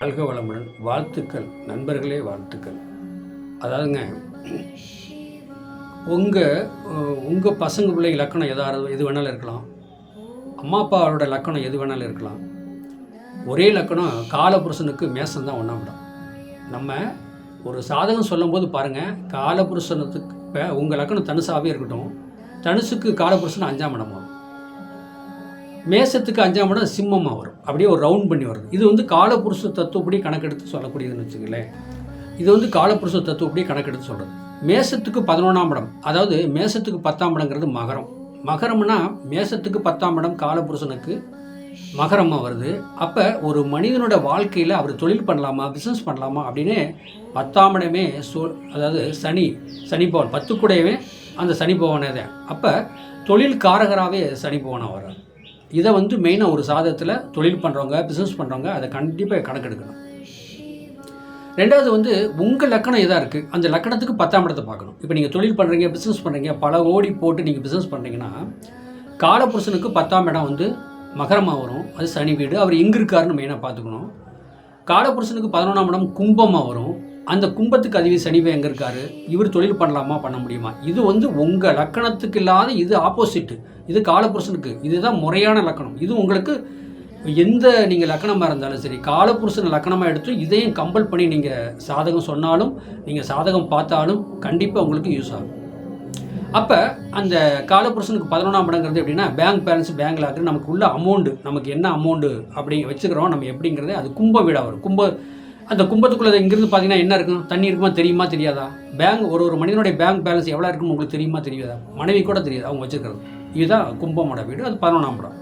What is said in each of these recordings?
வாழ்க வளமுடன். வாழ்த்துக்கள் நண்பர்களே, வாழ்த்துக்கள். அதாவதுங்க, உங்கள் பசங்க பிள்ளை லக்கணம் எது வேணாலும் இருக்கலாம். அம்மா அப்பாவோட லக்கணம் எது வேணாலும் இருக்கலாம். ஒரே லக்கணம் காலபுருஷனுக்கு மேசம் தான் விடும். நம்ம ஒரு சாதகம் சொல்லும்போது பாருங்கள், காலபுருஷனத்துக்கு இப்போ உங்கள் லக்கணம் தனுசாகவே இருக்கட்டும், தனுசுக்கு காலபுருஷன் 5ஆம் இடம் வரும், மேசத்துக்கு 5ஆம் இடம் சிம்மமாக வரும். அப்படியே ஒரு ரவுண்ட் பண்ணி வருது. இது காலபுருஷ தத்துவப்படி கணக்கெடுத்து சொல்லக்கூடியதுன்னு வச்சுங்களேன். இது காலபுருஷ தத்துவப்படி கணக்கெடுத்து சொல்கிறது. மேசத்துக்கு 11ஆம் இடம், அதாவது மேசத்துக்கு 10ஆம் இடங்கிறது மகரம். மகரம்னா மேசத்துக்கு 10ஆம் இடம் காலபுருஷனுக்கு மகரமாக வருது. அப்போ ஒரு மனிதனோட வாழ்க்கையில் அவர் தொழில் பண்ணலாமா, பிஸ்னஸ் பண்ணலாமா அப்படின்னு 10ஆம் இடமே அதாவது சனி பவன் 10 கூடவே அந்த சனி பவனே தான். அப்போ தொழில் காரகராகவே சனி பவனாக வர்றார். இதை மெயினாக ஒரு சாதகத்தில் தொழில் பண்ணுறவங்க, பிஸ்னஸ் பண்ணுறவங்க அதை கண்டிப்பாக கணக்கெடுக்கணும். ரெண்டாவது உங்கள் லக்கணம் எதாக இருக்குது, அந்த லக்கணத்துக்கு 10ஆம் இடத்தை பார்க்கணும். இப்போ நீங்கள் தொழில் பண்ணுறீங்க, பிஸ்னஸ் பண்ணுறீங்க, பல கோடி போட்டு நீங்கள் பிஸ்னஸ் பண்ணுறீங்கன்னா காலபுருஷனுக்கு 10ஆம் இடம் மகரமாக வரும். அது சனி வீடு. அவர் எங்கே இருக்காருன்னு மெயினாக பார்த்துக்கணும். காலபுருஷனுக்கு 11ஆம் இடம் கும்பமாக வரும். அந்த கும்பத்துக்கு அதிபதி சனிவே எங்கே இருக்காரு, இவர் தொழில் பண்ணலாமா, பண்ண முடியுமா? இது உங்கள் லக்கணத்துக்கு இல்லாத, இது ஆப்போசிட்டு. இது காலபுருஷனுக்கு, இதுதான் முறையான லக்கணம். இது உங்களுக்கு எந்த நீங்கள் லக்கணமாக இருந்தாலும் சரி, காலபுருஷன் லக்கணமாக எடுத்து இதையும் கம்பல் பண்ணி நீங்கள் சாதகம் சொன்னாலும், நீங்கள் சாதகம் பார்த்தாலும் கண்டிப்பாக உங்களுக்கு யூஸ் ஆகும். அப்போ அந்த காலபுருஷனுக்கு 11ஆம் இடங்கிறது எப்படின்னா, பேங்க் பேலன்ஸ் பேங்கில் ஆகுது. நமக்கு உள்ள அமௌண்ட்டு, நமக்கு என்ன அமௌண்ட்டு அப்படி வச்சுக்கிறோம் நம்ம எப்படிங்கிறதே, அது கும்ப வீடாக வரும். அந்த கும்பத்துக்குள்ளே இங்கிருந்து பார்த்தீங்கன்னா என்ன இருக்கும், தண்ணி இருக்குமா, தெரியுமா தெரியாதா? பேங்க் ஒரு மனிதனுடைய பேங்க் பேலன்ஸ் எவ்வளோ இருக்குன்னு உங்களுக்கு தெரியுமா தெரியாதா? மனைவி கூட தெரியாது அவங்க வச்சுருக்கிறது. இதுதான் கும்பமோட வீடு. அது 11ஆம் இடம்.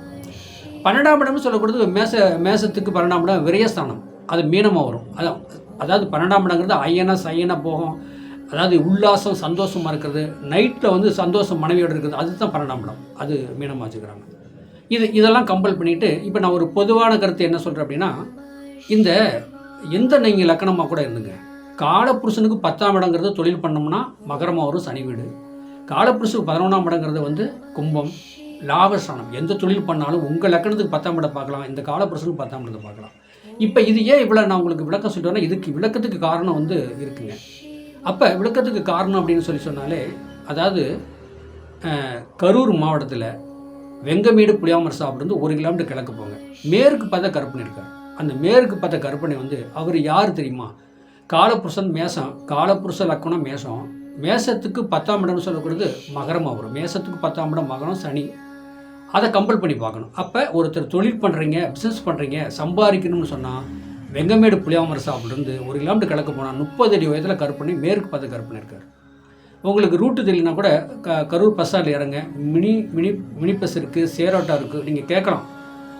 12ஆம் இடம்னு சொல்லக்கூடியது மேசத்துக்கு 12ஆம் இடம் விரயஸ்தானம். அது மீனமாக வரும். அதாவது 12ஆம் இடங்கிறது ஐயன போகும். அதாவது உல்லாசம், சந்தோஷமாக இருக்கிறது, நைட்டில் சந்தோஷம் மனைவியோடு இருக்கிறது, அதுதான் 12ஆம் இடம். அது மீனமாக வச்சுக்கிறாங்க. இதெல்லாம் கம்பல் பண்ணிவிட்டு, இப்போ நான் ஒரு பொதுவான கருத்து என்ன சொல்கிறேன் அப்படின்னா, எந்த நீங்கள் லக்கணமாக கூட இருந்துங்க, காலபுருஷனுக்கு 10ஆம் இடங்கிறது தொழில் பண்ணோம்னா மகரமாக வரும், சனி வீடு. காலபுருஷனுக்கு 11ஆம் இடங்கிறது கும்பம், லாபஸ்தானம். எந்த தொழில் பண்ணாலும் உங்கள் லக்கணத்துக்கு 10ஆம் இடம் பார்க்கலாம், இந்த காலபுருஷனுக்கு 10ஆம் இடத்தை பார்க்கலாம். இப்போ இது ஏன் இவ்வளோ நான் உங்களுக்கு விளக்கம் சொல்லிட்டேன்னா, இதுக்கு விளக்கத்துக்கு காரணம் இருக்குங்க. அப்போ விளக்கத்துக்கு காரணம் அப்படின்னு சொன்னாலே, அதாவது கரூர் மாவட்டத்தில் வெங்கமேடு புளியாமர் சாப்பிட்டு 1 கிலோமீட்டர் கிழக்கு போங்க, மேற்கு பார்த்தா கருப்பணி இருக்கார். அந்த மேற்கு பார்த்த கருப்பணி அவர் யார் தெரியுமா? காலபுருஷன் மேசம், காலபுருஷ லக்கணம் மேசம். மேசத்துக்கு 10ஆம் இடம்னு சொல்லக்கூடியது மகரமாக வரும். மேசத்துக்கு 10ஆம் இடம் மகரம், சனி. அதை கம்பல் பண்ணி பார்க்கணும். அப்போ ஒருத்தர் தொழில் பண்ணுறீங்க, பிஸ்னஸ் பண்ணுறீங்க, சம்பாதிக்கணும்னு சொன்னால் வெங்கமேடு புளியாமர் சாப்பிட்டு 1 கிலோமீட்டர் கிழக்கு போனால் 30 அடி உயரத்தில் கருப்பணி, மேற்கு பார்த்த கருப்பணி இருக்கார். உங்களுக்கு ரூட்டு தெரியலனா கூட கரூர் பஸ்ஸால் இறங்க, மினி பஸ் இருக்குது, சேரோட்டா இருக்குது. நீங்கள் கேட்கலாம்,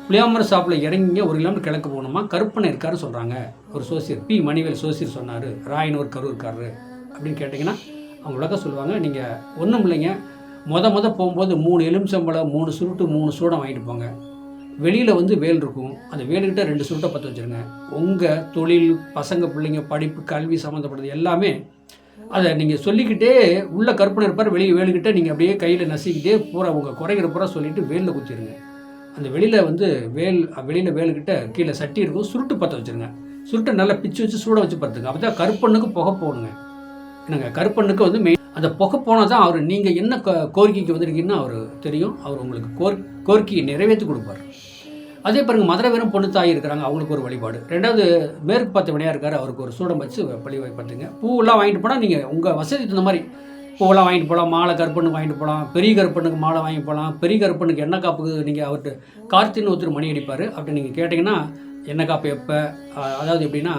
புளியாமர் சாப்பில் இறங்கிங்க 1 கிலோமீட்டர் கிழக்கு போகணுமா, கருப்பனை இருக்காருன்னு சொல்கிறாங்க. ஒரு சோசியர் பி மணிவேல் சோசியர் சொன்னார், ராயன் ஒரு கரூர் இருக்காரு அப்படின்னு கேட்டிங்கன்னா அவங்க விளக்கம் சொல்லுவாங்க. நீங்கள் ஒன்றும் இல்லைங்க, மொத போகும்போது 3 எலுமிச்சம்பழம், 3 சுருட்டு, 3 சூடம் வாங்கிட்டு போங்க. வெளியில் வேல் இருக்கும், அந்த வேலுக்கிட்ட 2 சுருட்டை பற்ற வச்சுருங்க. உங்கள் தொழில், பசங்க பிள்ளைங்க படிப்பு, கல்வி சம்மந்தப்பட்டது எல்லாமே அதை நீங்கள் சொல்லிக்கிட்டே, உள்ள கற்பனை இருப்பார், வெளியே வேலுக்கிட்ட நீங்கள் அப்படியே கையில் நசிக்கிட்டே பூரா உங்கள் குறைகிற பூரா சொல்லிவிட்டு வேலில் குத்திடுங்க. அந்த வெளியில் வேலுக்கிட்ட கீழே சட்டி இருக்கும், சுருட்டு பற்ற வச்சுருங்க. சுருட்டை நல்லா பிச்சு வச்சு சூட வச்சு படுத்துங்க. அப்போ தான் கருப்பண்ணுக்கு புகை போகணுங்க. என்னங்க, கருப்பண்ணுக்கு மெயின் அந்த புகை போனால் தான் அவர் நீங்கள் என்ன கோரிக்கைக்கு வந்திருக்கீங்கன்னா அவர் தெரியும். அவர் உங்களுக்கு கோரிக்கையை நிறைவேற்றி கொடுப்பார். அதே பாருங்கள், மதுரை வீரம் பொண்ணு தாய் இருக்கிறாங்க, அவங்களுக்கு ஒரு வழிபாடு. ரெண்டாவது மேற்கு பார்த்த வினையாக இருக்கார், அவருக்கு ஒரு சூடம் வச்சு பழி வைப்பதுங்க. பூவெல்லாம் வாங்கிட்டு போனால் நீங்கள் உங்கள் வசதி தகுந்த மாதிரி பூவெல்லாம் வாங்கிட்டு போகலாம். மாலை கருப்பண்ணுக்கு வாங்கிட்டு போகலாம், பெரிய கருப்பண்ணுக்கு மாலை வாங்கி போகலாம். பெரிய கருப்பண்ணுக்கு எண்ணெய் காப்புக்கு நீங்கள் அவர்கிட்ட கார்த்தின்னு ஒருத்தர் மணி அடிப்பார். அப்படி நீங்கள் கேட்டிங்கன்னா எண்ணெய் காப்பு எப்போ, அதாவது எப்படின்னா,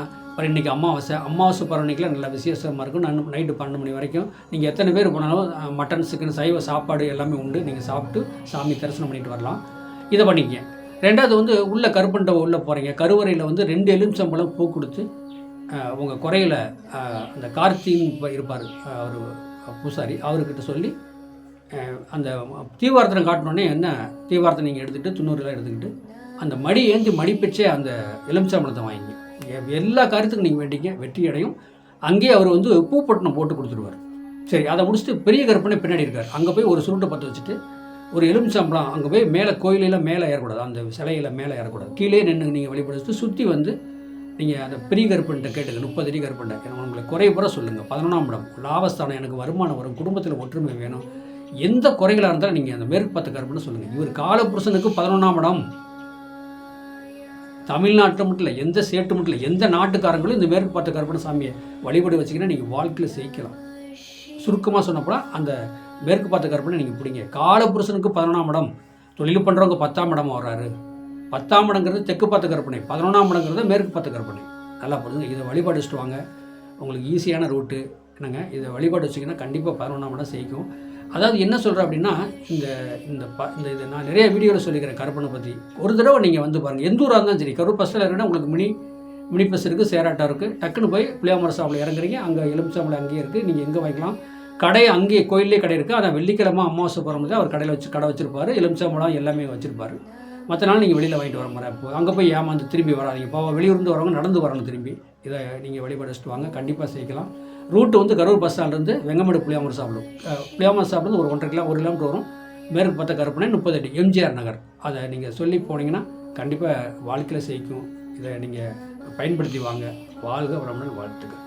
இன்றைக்கி அமாவாசை பரவணிக்கெலாம் நல்ல விசேஷமாக இருக்கும். நைட்டு 12 மணி வரைக்கும் நீங்கள் எத்தனை பேர் போனாலும் மட்டன், சிக்கன், சைவ சாப்பாடு எல்லாமே உண்டு. நீங்கள் சாப்பிட்டு சாமி தரிசனம் பண்ணிட்டு வரலாம். இதை பண்ணிக்கங்க. ரெண்டாவது உள்ள கருப்பண்டை உள்ளே போகிறீங்க, கருவறையில் 2 எலுமிச்சம்பழம் பூ கொடுத்து உங்கள் குறையில் அந்த கார்த்தின்னு இருப்பார், அவர் பூசாரி, அவர்கிட்ட சொல்லி அந்த தீவார்த்தனை காட்டினோடனே என்ன தீவார்த்தனை நீங்கள் எடுத்துகிட்டு 90 எடுத்துக்கிட்டு அந்த மடி ஏந்தி மடிப்பிச்சே அந்த எலுமிச்சம்பழத்தை வாங்கிங்க. எல்லா காரியத்துக்கும் நீங்கள் வேண்டிங்க, வெற்றி அடையும். அங்கேயே அவர் பூப்பட்டினம் போட்டு கொடுத்துருவார். சரி, அதை முடிச்சுட்டு பெரிய கருப்பனை பின்னாடி இருக்கார், அங்கே போய் ஒரு சுருட்டை பற்ற வச்சுட்டு ஒரு எலுமிச்சம்பழம் அங்கே போய் மேலே கோயிலெல்லாம் மேலே ஏறக்கூடாது, அந்த சிலையில் மேலே ஏறக்கூடாது, கீழே நின்று நீங்கள் வழிபடுத்து சுற்றி நீங்கள் அந்த பெரிய கருப்பன்ட்ட கேட்டுங்க, 30 அடி கருப்பன்ட்ட எனக்கு உங்களை குறைபுற சொல்லுங்கள். 11ஆம் இடம் லாபஸ்தானம், எனக்கு வருமானம் வரும், குடும்பத்தில் ஒற்றுமை வேணும், எந்த குறைகளாக இருந்தாலும் நீங்கள் அந்த மேற்கு பார்த்த கருப்புன்னு சொல்லுங்கள். இவர் காலபுருஷனுக்கு 11ஆம் இடம். தமிழ்நாட்டில் மட்டும் இல்லை, எந்த ஸ்டேட்டு மட்டும் இல்லை, எந்த நாட்டுக்காரங்களும் இந்த மேற்கு பார்த்த கருப்பன் சாமியை வழிபட வச்சிங்கன்னா நீங்கள் வாழ்க்கையில் ஜெயிக்கலாம். சுருக்கமாக சொன்னப்போ அந்த மேற்கு பார்த்த கருப்பனை நீங்கள் பிடிங்க. காலபுருஷனுக்கு 11ஆம் இடம், தொழில் பண்ணுறவங்க 10ஆம் இடம் வர்றாரு. 10ஆம் இடங்கிறது தெற்கு பார்த்த கருப்பனை, 11ஆம் இடங்கிறது மேற்கு பார்த்த கருப்பனை. நல்லா புரிஞ்சுங்க. இதை வழிபாடு வச்சுட்டு வாங்க, உங்களுக்கு ஈஸியான ரூட்டு என்னங்க. இதை வழிபாடு வச்சிங்கன்னா கண்டிப்பாக 11ஆம் இடம் ஜெயிக்கும். அதாவது என்ன சொல்கிறேன் அப்படின்னா, இந்த இது நான் நிறைய வீடியோவில் சொல்லிக்கிறேன் கருப்பனை பற்றி. ஒரு தடவை நீங்கள் வந்து பாருங்கள், எந்த ஊராக இருந்தாலும் சரி. கரூர் பஸ்ஸில் இருக்குன்னா உங்களுக்கு மினி பஸ் இருக்குது, சேராட்டம் இருக்குது. டக்குன்னு போய் புளியாமர சாப்பில் இறங்குறீங்க, அங்கே எலுமிச்சம்பளம் அங்கேயே இருக்குது, நீங்கள் எங்கே வாங்கிக்கலாம். கடை அங்கேயே கோயிலே கடை இருக்குது. அதான் வெள்ளிக்கிழமை அமாவாசை போகும்போது அவர் கடையில் வச்சு கடை வச்சுருப்பார், எலுமிச்சம்பளம் எல்லாமே வச்சுருப்பார். மற்ற நாள் நீங்கள் வெளியில் வாங்கிட்டு வர மாதிரி. அப்போ அங்கே போய் ஏமாந்து திரும்பி வராதிங்க. இப்போ வெளியூர்ந்து வரவங்க நடந்து வரணும் திரும்பி. இதை நீங்கள் வழிபாடு வச்சுட்டு வாங்க, கண்டிப்பாக சேர்க்கலாம். ரூட்டு வந்து கரூர் பஸ் ஸ்டாண்ட்லேருந்து வெங்கமேடு புளியாமர சாப்பிடும். புளியாமர சாப்பிட்றது ஒரு 1 கிலோமீட்டர் வரும். மேற்கு பார்த்த கருப்பனை 30 அடி எம்ஜிஆர் நகர். அதை நீங்கள் சொல்லி போனீங்கன்னா கண்டிப்பாக வாழ்க்கையில் ஜெயிக்கும். இதை நீங்கள் பயன்படுத்தி வாங்க. வாழ்க வளமுடன், வாழ்த்துக்கள்.